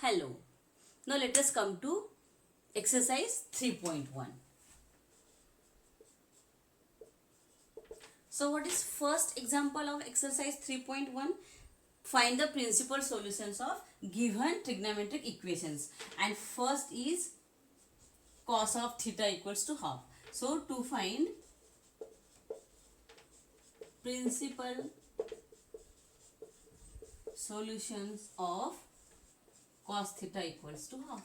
Hello. Now let us come to exercise 3.1. So what is first example of exercise 3.1? Find the principal solutions of given trigonometric equations. And first is cos of theta equals to half. So to find principal solutions of cos theta equals to half.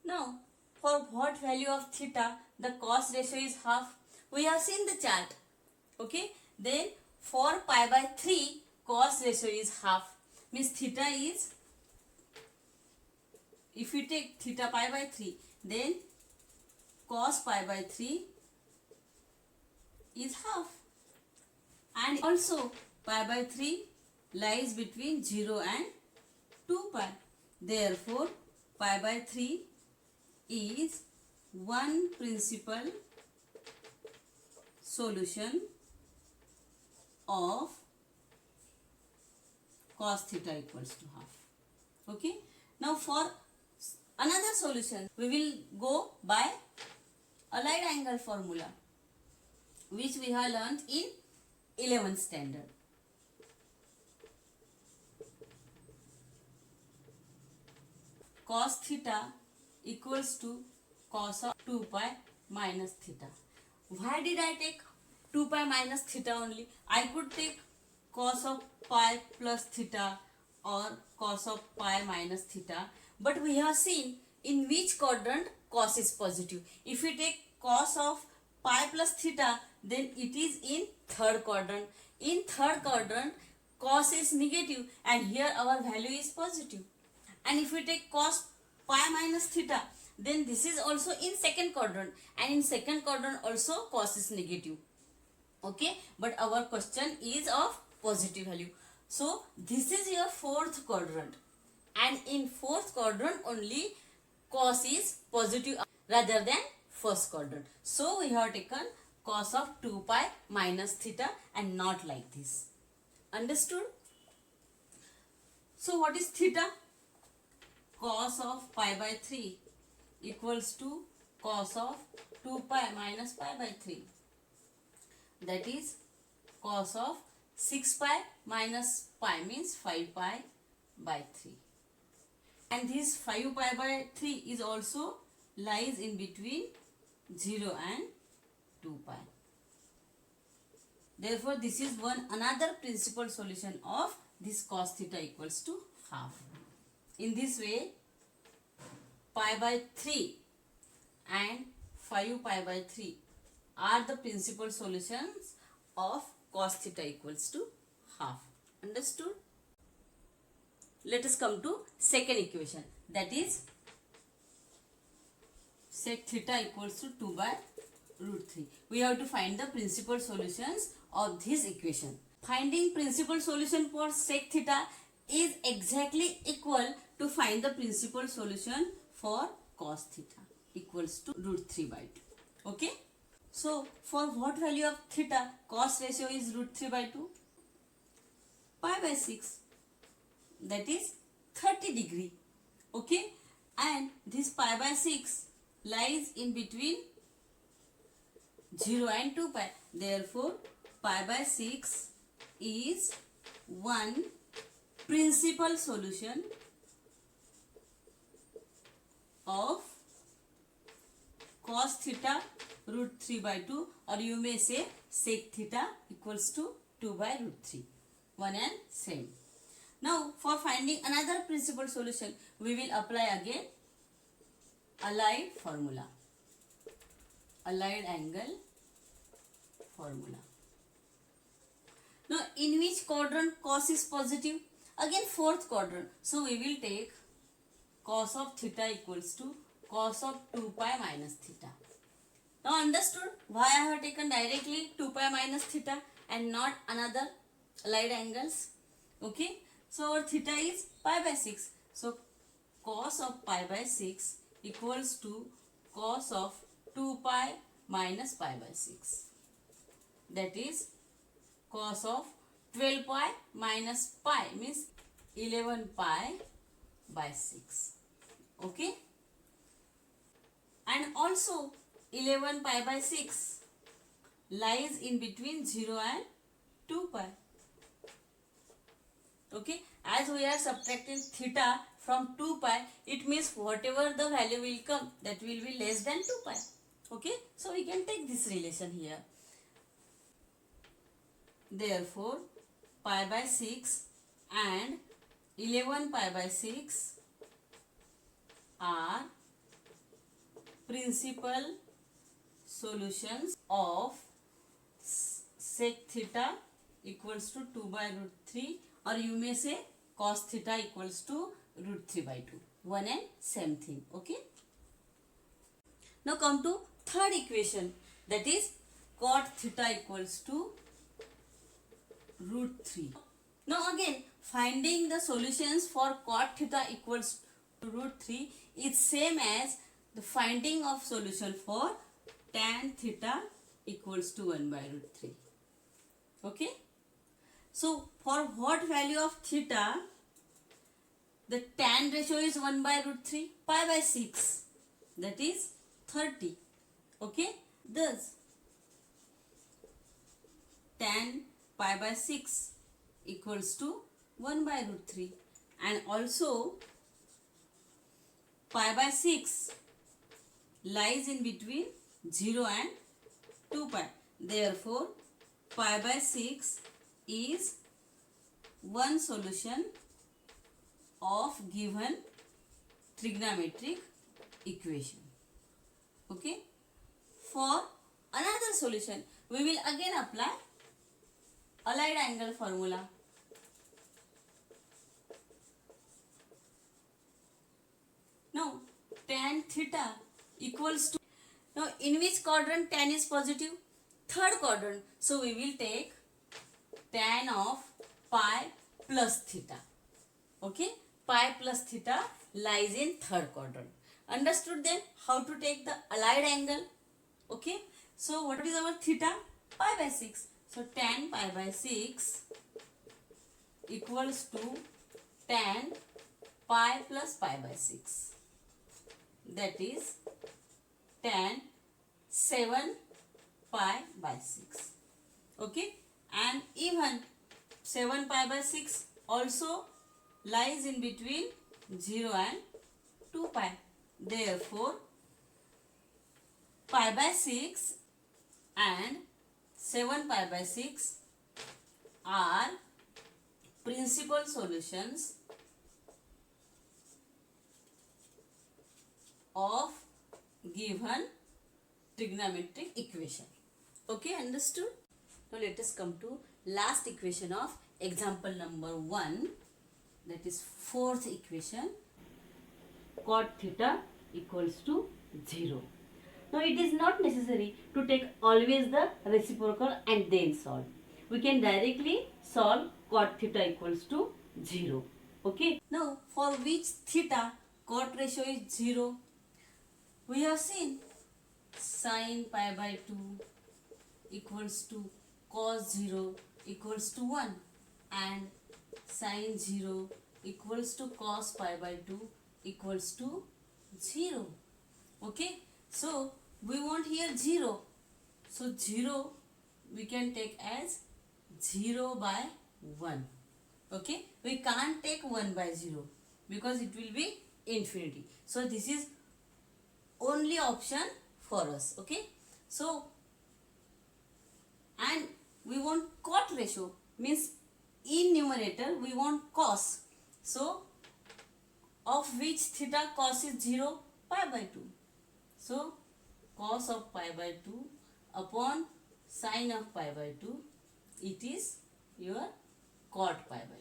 Now, for what value of theta the cos ratio is half? We have seen the chart. Okay. Then for pi by 3 cos ratio is half. Means theta is, if we take theta pi by 3, then cos pi by 3 is half. And also pi by 3 lies between 0 and 2 pi. Therefore, pi by 3 is one principal solution of cos theta equals to half. Okay. Now for another solution, we will go by allied angle formula, which we have learnt in 11th standard. Cos theta equals to cos of 2 pi minus theta. Why did I take 2 pi minus theta only? I could take cos of pi plus theta or cos of pi minus theta. But we have seen in which quadrant cos is positive. If we take cos of pi plus theta, then it is in third quadrant. In third quadrant, cos is negative and here our value is positive. And if we take cos pi minus theta, then this is also in second quadrant, and in second quadrant also cos is negative. Okay, but our question is of positive value. So this is your fourth quadrant, and in fourth quadrant only cos is positive rather than first quadrant. So we have taken cos of 2 pi minus theta and not like this. Understood? So what is theta? Cos of pi by 3 equals to cos of 2 pi minus pi by 3. That is cos of 6 pi minus pi means 5 pi by 3. And this 5 pi by 3 is also lies in between 0 and 2 pi. Therefore, this is another principal solution of this cos theta equals to half. In this way, pi by 3 and 5 pi by 3 are the principal solutions of cos theta equals to half. Understood? Let us come to second equation, that is sec theta equals to 2 by root 3. We have to find the principal solutions of this equation. Finding principal solution for sec theta is exactly equal to find the principal solution for cos theta equals to root 3 by 2. Okay. So for what value of theta cos ratio is root 3 by 2? Pi by 6. That is 30 degree. Okay. And this pi by 6 lies in between 0 and 2 pi. Therefore, pi by 6 is one principal solution of cos theta root 3 by 2, or you may say sec theta equals to 2 by root 3. One and same. Now for finding another principal solution, we will apply again allied formula. Allied angle formula. Now in which quadrant cos is positive? Again fourth quadrant. So we will take cos of theta equals to cos of 2 pi minus theta. Now understood why I have taken directly 2 pi minus theta and not another allied angles. Okay. So our theta is pi by 6. So cos of pi by 6 equals to cos of 2 pi minus pi by 6. That is cos of 12 pi minus pi means 11 pi by 6. Okay. And also 11 pi by 6 lies in between 0 and 2 pi. Okay. As we are subtracting theta from 2 pi, it means whatever the value will come, that will be less than 2 pi. Okay. So we can take this relation here. Therefore, pi by 6 and 11 pi by 6 are principal solutions of sec theta equals to 2 by root 3, or you may say cos theta equals to root 3 by 2. One and same thing. Okay. Now come to third equation, that is cot theta equals to root 3. Now again, finding the solutions for cot theta equals to root 3 is same as the finding of solution for tan theta equals to 1 by root 3. Okay. So for what value of theta, the tan ratio is 1 by root 3, pi by 6, that is 30. Okay. Thus, tan pi by 6 equals to 1 by root 3, and also pi by 6 lies in between 0 and 2 pi. Therefore, pi by 6 is one solution of given trigonometric equation. Okay. For another solution, we will again apply allied angle formula. Now, tan theta equals to, now in which quadrant tan is positive? Third quadrant. So we will take tan of pi plus theta. Okay. Pi plus theta lies in third quadrant. Understood then how to take the allied angle? Okay. So what is our theta? Pi by 6. So tan pi by 6 equals to tan pi plus pi by 6. That is tan 7 pi by 6. Okay. And even 7 pi by 6 also lies in between 0 and 2 pi. Therefore, pi by 6 and 7 pi by 6 are principal solutions of given trigonometric equation. Okay, understood? Now let us come to last equation of example number 1, that is fourth equation, cot theta equals to 0. Now it is not necessary to take always the reciprocal and then solve. We can directly solve cot theta equals to 0. Okay. Now for which theta cot ratio is 0? We have seen sin pi by 2 equals to cos 0 equals to 1, and sin 0 equals to cos pi by 2 equals to 0. Okay. So we want here 0. So 0 we can take as 0 by 1. Okay. We can't take 1 by 0 because it will be infinity. So this is only option for us. Okay. So, and we want cot ratio, means in numerator we want cos. So of which theta cos is 0? Pi by 2. So cos of pi by 2 upon sin of pi by 2, it is your cot pi by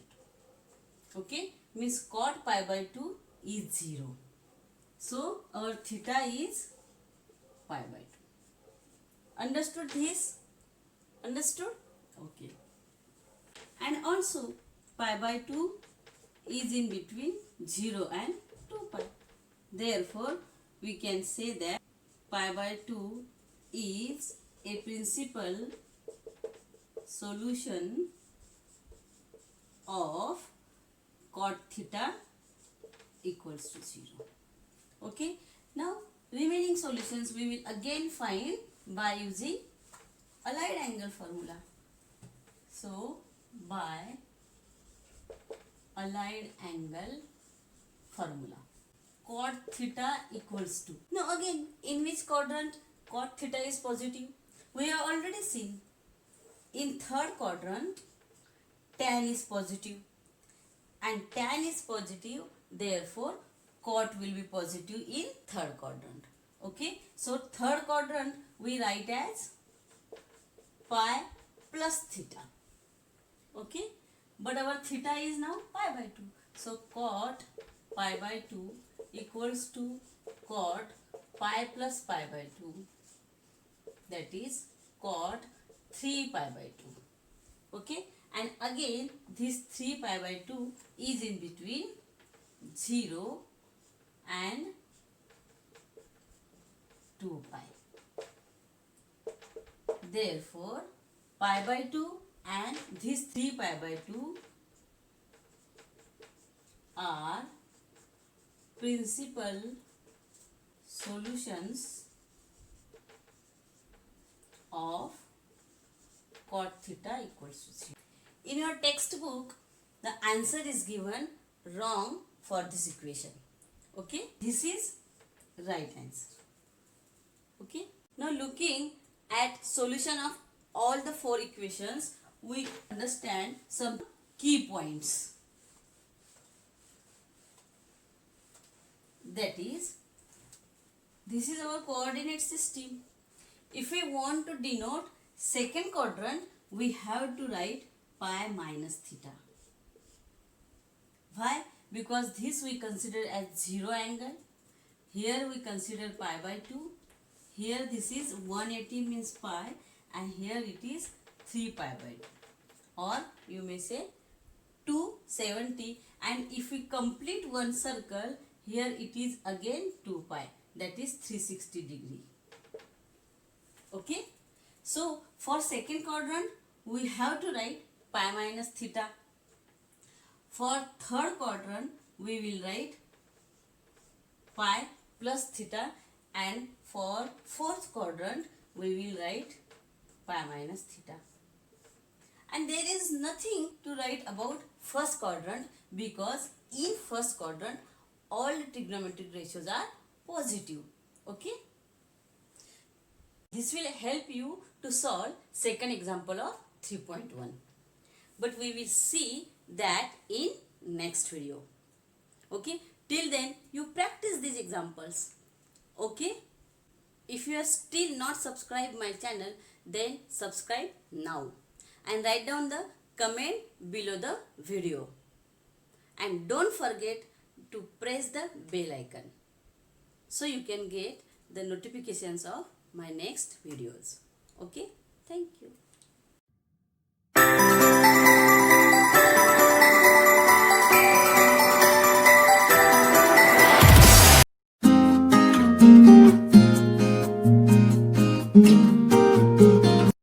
2. Okay. Means cot pi by 2 is 0. So our theta is pi by 2. Understood this? Understood? Okay. And also pi by 2 is in between 0 and 2 pi. Therefore, we can say that pi by 2 is a principal solution of cot theta equals to 0. Okay. Now remaining solutions we will again find by using allied angle formula. So by allied angle formula, cot theta equals to, now again in which quadrant cot theta is positive? We have already seen in third quadrant tan is positive, and tan is positive, therefore cot will be positive in third quadrant. Okay, so third quadrant we write as pi plus theta. Okay, but our theta is now pi by 2, so cot pi by 2 equals to cot pi plus pi by 2, that is cot 3 pi by 2. Okay, and again this 3 pi by 2 is in between 0 and 2 pi. Therefore pi by 2 and this 3 pi by 2 are principal solutions of cot theta equals to 0. In your textbook, the answer is given wrong for this equation. Okay, this is right answer. Okay, now looking at solution of all the 4 equations, we understand some key points. That is, this is our coordinate system. If we want to denote second quadrant, we have to write pi minus theta. Why? Because this we consider as 0 angle. Here we consider pi by 2. Here this is 180 means pi, and here it is 3 pi by 2. Or you may say 270, and if we complete one circle, here it is again 2 pi, that is 360 degree. Okay, so for second quadrant we have to write pi minus theta. For third quadrant we will write pi plus theta, and for fourth quadrant we will write pi minus theta. And there is nothing to write about first quadrant, because in first quadrant all the trigonometric ratios are positive. Okay, this will help you to solve second example of 3.1, but we will see that in next video. Okay, till then you practice these examples. Okay, if you are still not subscribed my channel, then subscribe now and write down the comment below the video, and don't forget to press the bell icon so you can get the notifications of my next videos. Okay, thank you.